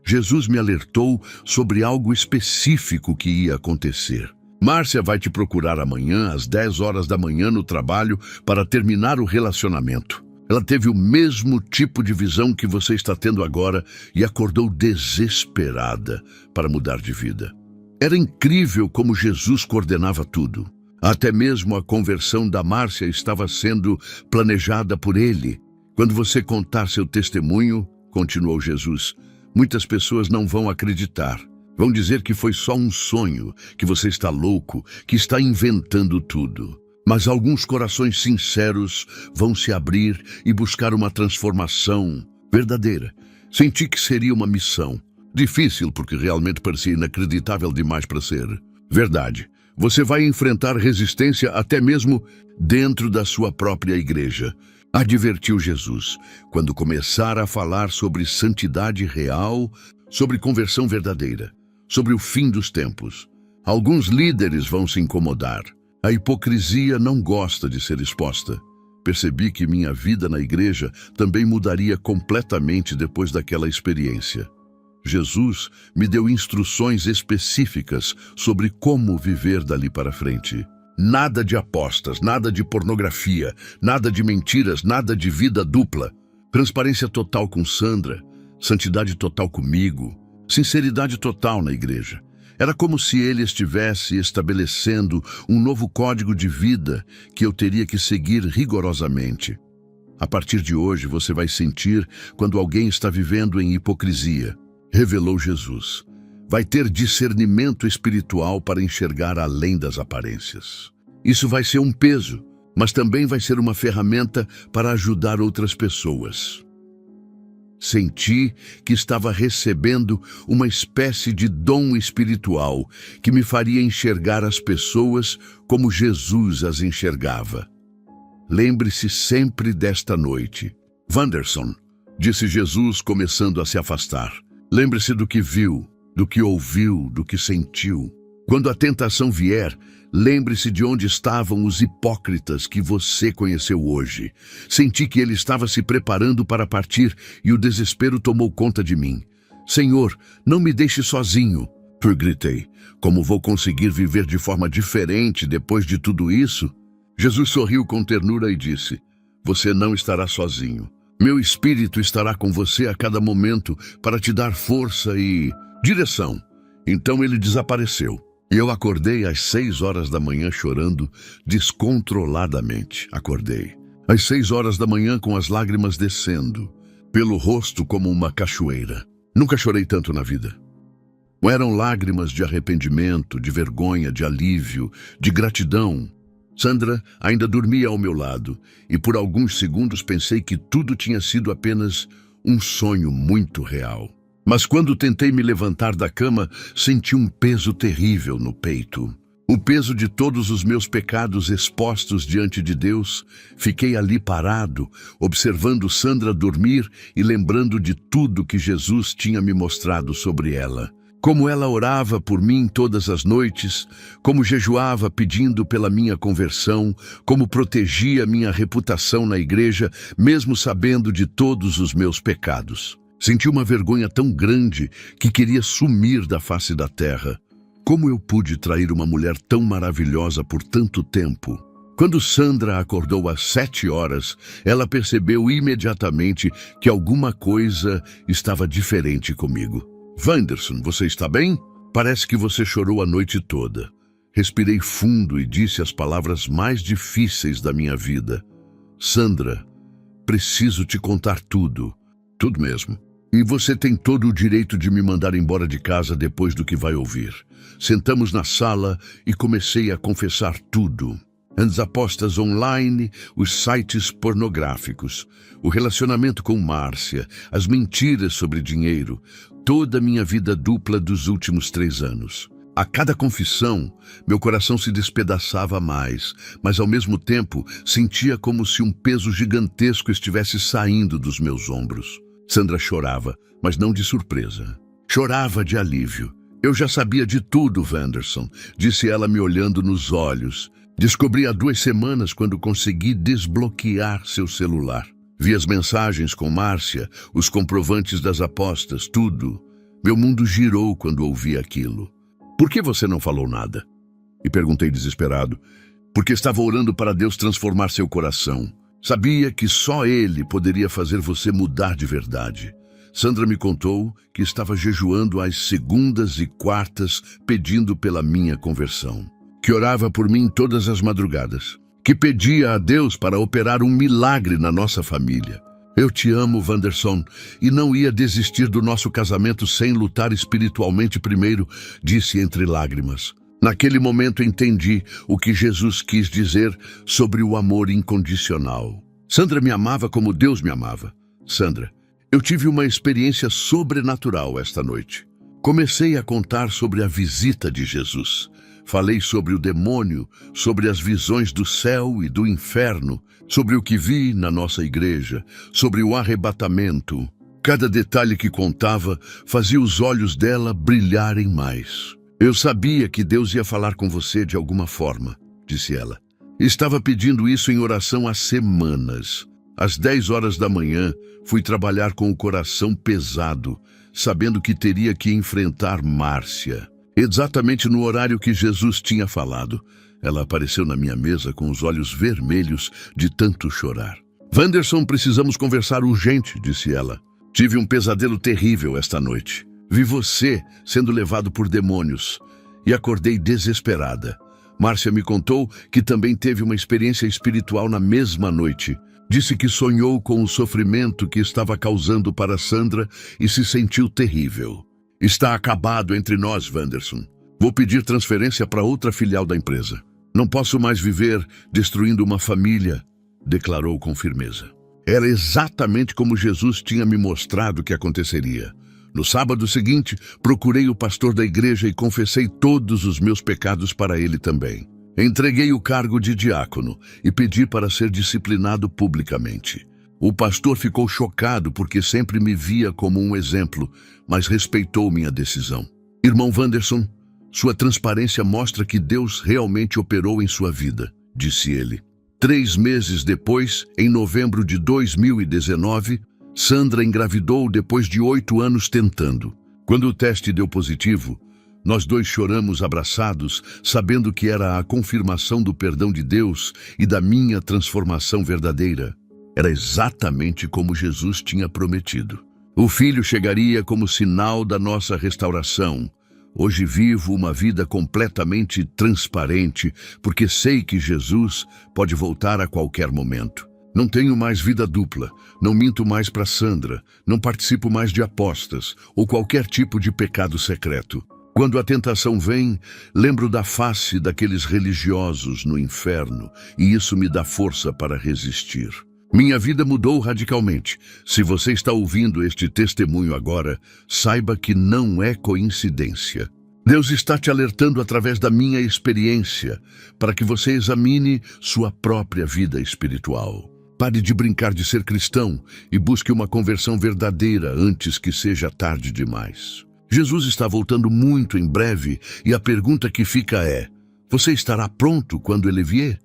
Jesus me alertou sobre algo específico que ia acontecer. Márcia vai te procurar amanhã às 10 horas da manhã no trabalho para terminar o relacionamento. Ela teve o mesmo tipo de visão que você está tendo agora e acordou desesperada para mudar de vida. Era incrível como Jesus coordenava tudo. Até mesmo a conversão da Márcia estava sendo planejada por ele. Quando você contar seu testemunho, continuou Jesus, muitas pessoas não vão acreditar. Vão dizer que foi só um sonho, que você está louco, que está inventando tudo. Mas alguns corações sinceros vão se abrir e buscar uma transformação verdadeira. Senti que seria uma missão. Difícil, porque realmente parecia inacreditável demais para ser verdade. Você vai enfrentar resistência até mesmo dentro da sua própria igreja. Advertiu Jesus, quando começar a falar sobre santidade real, sobre conversão verdadeira, sobre o fim dos tempos. Alguns líderes vão se incomodar. A hipocrisia não gosta de ser exposta. Percebi que minha vida na igreja também mudaria completamente depois daquela experiência. Jesus me deu instruções específicas sobre como viver dali para frente. Nada de apostas, nada de pornografia, nada de mentiras, nada de vida dupla. Transparência total com Sandra, santidade total comigo, sinceridade total na igreja. Era como se ele estivesse estabelecendo um novo código de vida que eu teria que seguir rigorosamente. A partir de hoje você vai sentir quando alguém está vivendo em hipocrisia, revelou Jesus. Vai ter discernimento espiritual para enxergar além das aparências. Isso vai ser um peso, mas também vai ser uma ferramenta para ajudar outras pessoas. Senti que estava recebendo uma espécie de dom espiritual que me faria enxergar as pessoas como Jesus as enxergava. Lembre-se sempre desta noite. Wanderson, disse Jesus começando a se afastar. Lembre-se do que viu, do que ouviu, do que sentiu. Quando a tentação vier, lembre-se de onde estavam os hipócritas que você conheceu hoje. Senti que ele estava se preparando para partir e o desespero tomou conta de mim. Senhor, não me deixe sozinho, eu gritei. Como vou conseguir viver de forma diferente depois de tudo isso? Jesus sorriu com ternura e disse, você não estará sozinho. Meu espírito estará com você a cada momento para te dar força e direção. Então ele desapareceu. E eu acordei às 6 horas da manhã chorando descontroladamente. Acordei. Às 6 horas da manhã com as lágrimas descendo, pelo rosto como uma cachoeira. Nunca chorei tanto na vida. Eram lágrimas de arrependimento, de vergonha, de alívio, de gratidão. Sandra ainda dormia ao meu lado e por alguns segundos pensei que tudo tinha sido apenas um sonho muito real. Mas quando tentei me levantar da cama, senti um peso terrível no peito. O peso de todos os meus pecados expostos diante de Deus. Fiquei ali parado, observando Sandra dormir e lembrando de tudo que Jesus tinha me mostrado sobre ela. Como ela orava por mim todas as noites, como jejuava pedindo pela minha conversão, como protegia minha reputação na igreja, mesmo sabendo de todos os meus pecados. Senti uma vergonha tão grande que queria sumir da face da terra. Como eu pude trair uma mulher tão maravilhosa por tanto tempo? Quando Sandra acordou às 7 horas, ela percebeu imediatamente que alguma coisa estava diferente comigo. Wanderson, você está bem? Parece que você chorou a noite toda. Respirei fundo e disse as palavras mais difíceis da minha vida. Sandra, preciso te contar tudo. Tudo mesmo. E você tem todo o direito de me mandar embora de casa depois do que vai ouvir. Sentamos na sala e comecei a confessar tudo. As apostas online, os sites pornográficos, o relacionamento com Márcia, as mentiras sobre dinheiro, toda a minha vida dupla dos últimos 3 anos. A cada confissão, meu coração se despedaçava mais, mas ao mesmo tempo sentia como se um peso gigantesco estivesse saindo dos meus ombros. Sandra chorava, mas não de surpresa. Chorava de alívio. Eu já sabia de tudo, Wanderson, disse ela me olhando nos olhos. Descobri há 2 semanas quando consegui desbloquear seu celular. Vi as mensagens com Márcia, os comprovantes das apostas, tudo. Meu mundo girou quando ouvi aquilo. Por que você não falou nada? E perguntei desesperado. Porque estava orando para Deus transformar seu coração. Sabia que só Ele poderia fazer você mudar de verdade. Sandra me contou que estava jejuando às segundas e quartas pedindo pela minha conversão. Que orava por mim todas as madrugadas. Que pedia a Deus para operar um milagre na nossa família. Eu te amo, Wanderson, e não ia desistir do nosso casamento sem lutar espiritualmente primeiro, disse entre lágrimas. Naquele momento entendi o que Jesus quis dizer sobre o amor incondicional. Sandra me amava como Deus me amava. Sandra, eu tive uma experiência sobrenatural esta noite. Comecei a contar sobre a visita de Jesus. Falei sobre o demônio, sobre as visões do céu e do inferno, sobre o que vi na nossa igreja, sobre o arrebatamento. Cada detalhe que contava fazia os olhos dela brilharem mais. Eu sabia que Deus ia falar com você de alguma forma, disse ela. Estava pedindo isso em oração há semanas. Às 10 horas da manhã, fui trabalhar com o coração pesado, sabendo que teria que enfrentar Márcia. Exatamente no horário que Jesus tinha falado, ela apareceu na minha mesa com os olhos vermelhos de tanto chorar. Wanderson, precisamos conversar urgente, disse ela. Tive um pesadelo terrível esta noite. Vi você sendo levado por demônios e acordei desesperada. Márcia me contou que também teve uma experiência espiritual na mesma noite. Disse que sonhou com o sofrimento que estava causando para Sandra e se sentiu terrível. Está acabado entre nós, Wanderson. Vou pedir transferência para outra filial da empresa. Não posso mais viver destruindo uma família, declarou com firmeza. Era exatamente como Jesus tinha me mostrado que aconteceria. No sábado seguinte, procurei o pastor da igreja e confessei todos os meus pecados para ele também. Entreguei o cargo de diácono e pedi para ser disciplinado publicamente. O pastor ficou chocado porque sempre me via como um exemplo, mas respeitou minha decisão. Irmão Wanderson, sua transparência mostra que Deus realmente operou em sua vida, disse ele. 3 meses depois, em novembro de 2019, Sandra engravidou depois de 8 anos tentando. Quando o teste deu positivo, nós 2 choramos abraçados, sabendo que era a confirmação do perdão de Deus e da minha transformação verdadeira. Era exatamente como Jesus tinha prometido. O filho chegaria como sinal da nossa restauração. Hoje vivo uma vida completamente transparente, porque sei que Jesus pode voltar a qualquer momento. Não tenho mais vida dupla, não minto mais para Sandra, não participo mais de apostas ou qualquer tipo de pecado secreto. Quando a tentação vem, lembro da face daqueles religiosos no inferno e isso me dá força para resistir. Minha vida mudou radicalmente. Se você está ouvindo este testemunho agora, saiba que não é coincidência. Deus está te alertando através da minha experiência para que você examine sua própria vida espiritual. Pare de brincar de ser cristão e busque uma conversão verdadeira antes que seja tarde demais. Jesus está voltando muito em breve e a pergunta que fica é: você estará pronto quando ele vier?